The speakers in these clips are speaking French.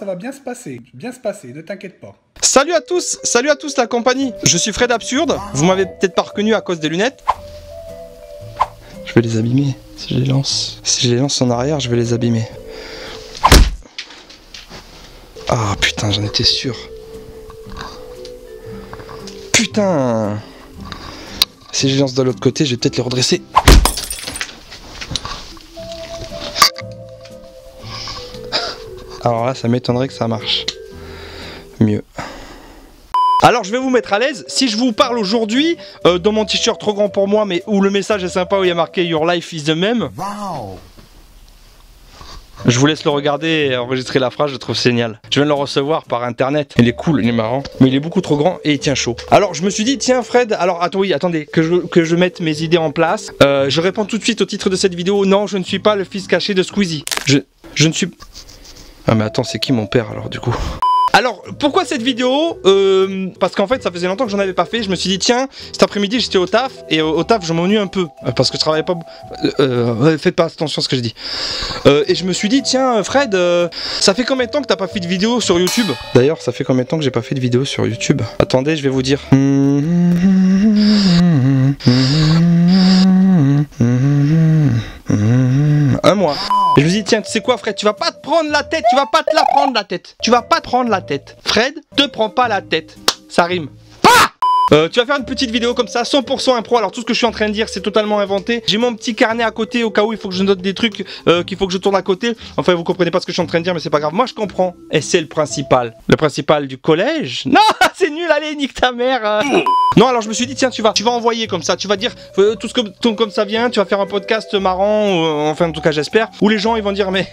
ça va bien se passer, ne t'inquiète pas. Salut à tous la compagnie. Je suis Fred Absurde, vous m'avez peut-être pas reconnu à cause des lunettes. Je vais les abîmer, si je les lance. Si je les lance en arrière, je vais les abîmer. Ah putain, j'en étais sûr. Putain. Si je les lance de l'autre côté, je vais peut-être les redresser. Alors là, ça m'étonnerait que ça marche mieux. Alors je vais vous mettre à l'aise, si je vous parle aujourd'hui dans mon t-shirt trop grand pour moi, mais où le message est sympa, où il y a marqué Your life is the meme. Wow. Je vous laisse le regarder et enregistrer la phrase, je trouve génial. Je viens de le recevoir par internet, il est cool, il est marrant, mais il est beaucoup trop grand et il tient chaud. Alors je me suis dit, tiens Fred, alors attends, oui, attendez, que je mette mes idées en place. Je réponds tout de suite au titre de cette vidéo, non, je ne suis pas le fils caché de Squeezie. Je ne suis... Ah mais attends, c'est qui mon père alors du coup? Alors, pourquoi cette vidéo? Parce qu'en fait, ça faisait longtemps que j'en avais pas fait. Je me suis dit, tiens, cet après-midi, j'étais au taf. Et au taf, je m'ennuie un peu. Parce que je travaillais pas... faites pas attention à ce que je dis. Et je me suis dit, tiens, Fred, ça fait combien de temps que t'as pas fait de vidéo sur YouTube? D'ailleurs, ça fait combien de temps que j'ai pas fait de vidéo sur YouTube? Attendez, je vais vous dire. Un mois. Et je me dis, tiens, tu sais quoi, Fred, tu vas pas te prendre la tête, tu vas pas te la prendre la tête. Tu vas pas te prendre la tête. Fred, te prends pas la tête. Ça rime. Tu vas faire une petite vidéo comme ça, 100% impro. Alors tout ce que je suis en train de dire, c'est totalement inventé. J'ai mon petit carnet à côté au cas où il faut que je note des trucs qu'il faut que je tourne à côté. Enfin, vous comprenez pas ce que je suis en train de dire, mais c'est pas grave. Moi, je comprends. Et c'est le principal. Le principal du collège? Non, c'est nul. Allez, nique ta mère. Non, alors je me suis dit, tiens, tu vas envoyer comme ça. Tu vas dire tout ce que comme ça vient. Tu vas faire un podcast marrant, enfin en tout cas j'espère, où les gens ils vont dire mais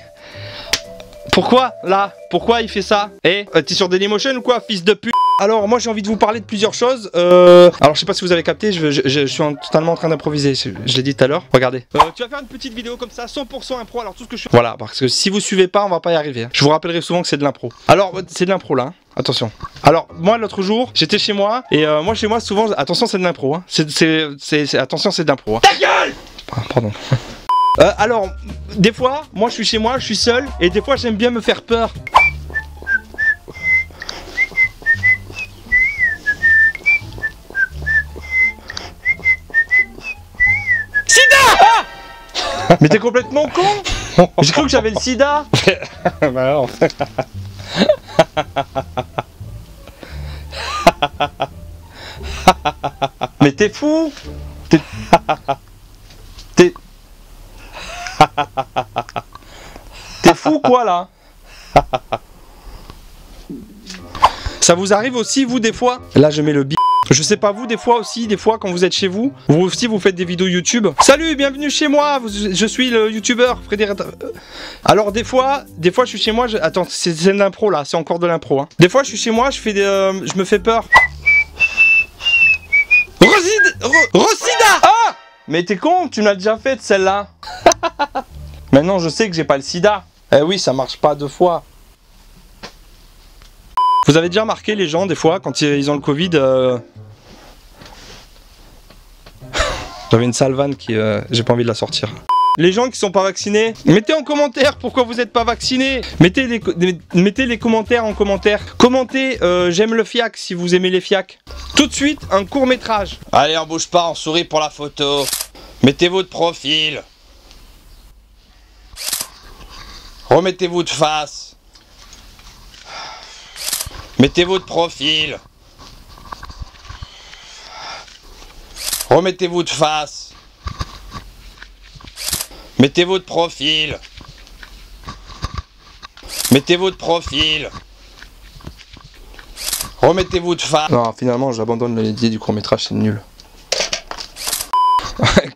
pourquoi là? Pourquoi il fait ça? Eh, t'es sur Dailymotion ou quoi, fils de pute? Alors moi j'ai envie de vous parler de plusieurs choses. Alors je sais pas si vous avez capté, je suis totalement en train d'improviser. Je l'ai dit tout à l'heure. Regardez. Tu vas faire une petite vidéo comme ça, 100% impro. Alors tout ce que je suis... Voilà, parce que si vous suivez pas, on va pas y arriver. Je vous rappellerai souvent que c'est de l'impro. Alors c'est de l'impro là. Hein. Attention. Alors moi l'autre jour, j'étais chez moi et moi chez moi souvent, attention c'est de l'impro. Hein. Attention c'est de l'impro. Hein. Ta gueule. Pardon. Alors, des fois, moi je suis chez moi, je suis seul, et des fois j'aime bien me faire peur. SIDA! Ah! Mais t'es complètement con! J'ai cru que j'avais le sida! Bah non. Mais t'es fou! T'es fou quoi là? Ça vous arrive aussi vous des fois? Là je mets le bip. Je sais pas vous des fois aussi, quand vous êtes chez vous, vous aussi vous faites des vidéos YouTube. Salut, bienvenue chez moi, je suis le youtubeur Frédéric. Alors des fois je suis chez moi, attends, c'est de l'impro là, c'est encore de l'impro. Hein. Des fois je suis chez moi, je me fais peur. Rosida! Ah! Mais t'es con, tu me l'as déjà faite celle-là. Maintenant je sais que j'ai pas le sida. Eh oui, ça marche pas deux fois. Vous avez déjà remarqué les gens des fois quand ils ont le Covid J'avais une sale vanne qui j'ai pas envie de la sortir. Les gens qui sont pas vaccinés, mettez en commentaire pourquoi vous êtes pas vaccinés. Mettez les commentaires en commentaire. Commentez j'aime le fiac si vous aimez les fiacs. Tout de suite un court métrage. Allez, on bouge pas, on sourit pour la photo. Mettez votre profil. Remettez-vous de face. Mettez votre profil. Remettez-vous de face. Mettez votre profil. Mettez votre profil. Remettez-vous de face. Non, finalement, j'abandonne l'idée du court-métrage, c'est nul.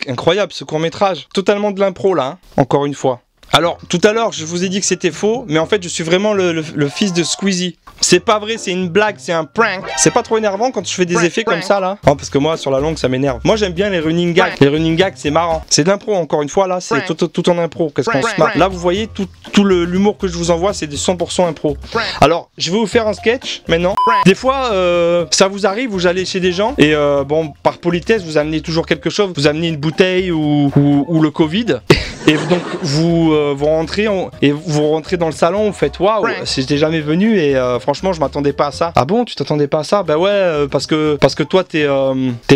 Incroyable ce court-métrage. Totalement de l'impro là, hein. Encore une fois. Alors, tout à l'heure, je vous ai dit que c'était faux, mais en fait, je suis vraiment le fils de Squeezie. C'est pas vrai, c'est une blague, c'est un prank. C'est pas trop énervant quand je fais des effets comme ça, là? Non, parce que moi, sur la longue, ça m'énerve. Moi, j'aime bien les running gags. Les running gags, c'est marrant. C'est de l'impro, encore une fois, là, c'est tout en impro. Qu'est-ce qu'on se marre. Là, vous voyez, tout l'humour que je vous envoie, c'est des 100% impro. Alors, je vais vous faire un sketch, maintenant. Des fois, ça vous arrive, vous allez chez des gens, et bon, par politesse, vous amenez toujours quelque chose. Vous amenez une bouteille ou le Covid. Et donc vous rentrez et vous rentrez dans le salon, vous faites waouh, j'étais jamais venu et franchement je m'attendais pas à ça. Ah bon, tu t'attendais pas à ça? Bah ouais, parce que toi t'es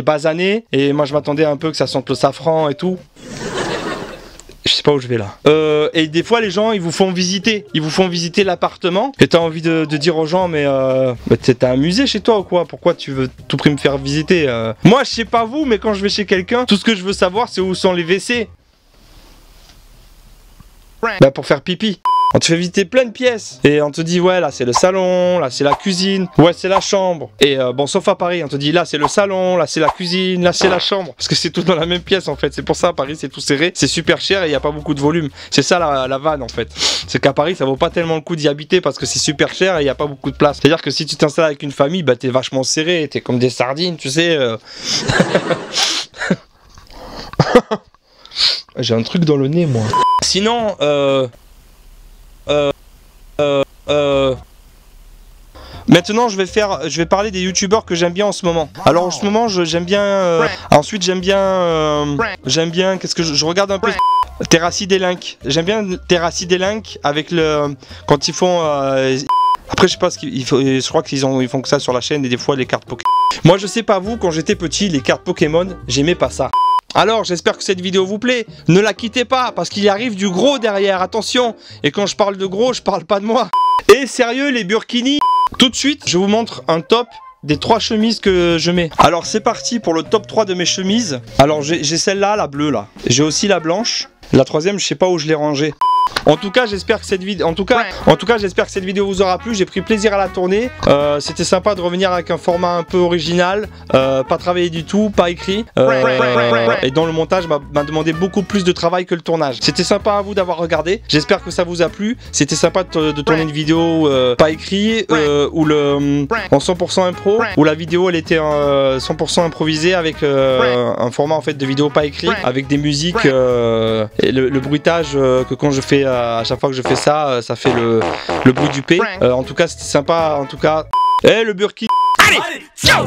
basané et moi je m'attendais un peu que ça sente le safran et tout. Je sais pas où je vais là. Et des fois les gens ils vous font visiter l'appartement et t'as envie de dire aux gens mais t'as un musée chez toi ou quoi? Pourquoi tu veux tout prix me faire visiter? Moi je sais pas vous, mais quand je vais chez quelqu'un, tout ce que je veux savoir c'est où sont les WC. Bah pour faire pipi. On te fait visiter plein de pièces et on te dit ouais là c'est le salon, là c'est la cuisine, ouais c'est la chambre. Et bon sauf à Paris, on te dit là c'est le salon, là c'est la cuisine, là c'est la chambre. Parce que c'est tout dans la même pièce en fait, c'est pour ça à Paris c'est tout serré, c'est super cher et il n'y a pas beaucoup de volume. C'est ça la vanne en fait. C'est qu'à Paris ça vaut pas tellement le coup d'y habiter parce que c'est super cher et il n'y a pas beaucoup de place. C'est à dire que si tu t'installes avec une famille, bah t'es vachement serré, t'es comme des sardines tu sais. J'ai un truc dans le nez moi. Sinon maintenant je vais parler des youtubeurs que j'aime bien en ce moment. Alors en ce moment j'aime bien ensuite j'aime bien qu'est-ce que je regarde un peu Terracid et Link. J'aime bien Terracid et Link avec le quand ils font après je sais pas ce qu'il faut, je crois qu'ils font que ça sur la chaîne et des fois les cartes Pokémon. Moi je sais pas vous, quand j'étais petit les cartes Pokémon, j'aimais pas ça. Alors j'espère que cette vidéo vous plaît, ne la quittez pas parce qu'il y arrive du gros derrière, attention. Et quand je parle de gros, je parle pas de moi. Et sérieux les burkinis. Tout de suite, je vous montre un top des 3 chemises que je mets. Alors c'est parti pour le top 3 de mes chemises. Alors j'ai celle-là, la bleue là. J'ai aussi la blanche. La troisième, je sais pas où je l'ai rangée. En tout cas, j'espère que cette vidéo, j'espère que cette vidéo vous aura plu. J'ai pris plaisir à la tourner. C'était sympa de revenir avec un format un peu original, pas travaillé du tout, pas écrit. Et dans le montage, m'a demandé beaucoup plus de travail que le tournage. C'était sympa à vous d'avoir regardé. J'espère que ça vous a plu. C'était sympa de tourner une vidéo pas écrite, où en 100% impro, où la vidéo elle était 100% improvisée avec un format en fait de vidéo pas écrit, avec des musiques et le bruitage que quand je fais à chaque fois que je fais ça, ça fait le bruit du P. En tout cas, c'était sympa. En tout cas, le burki. Allez, ciao.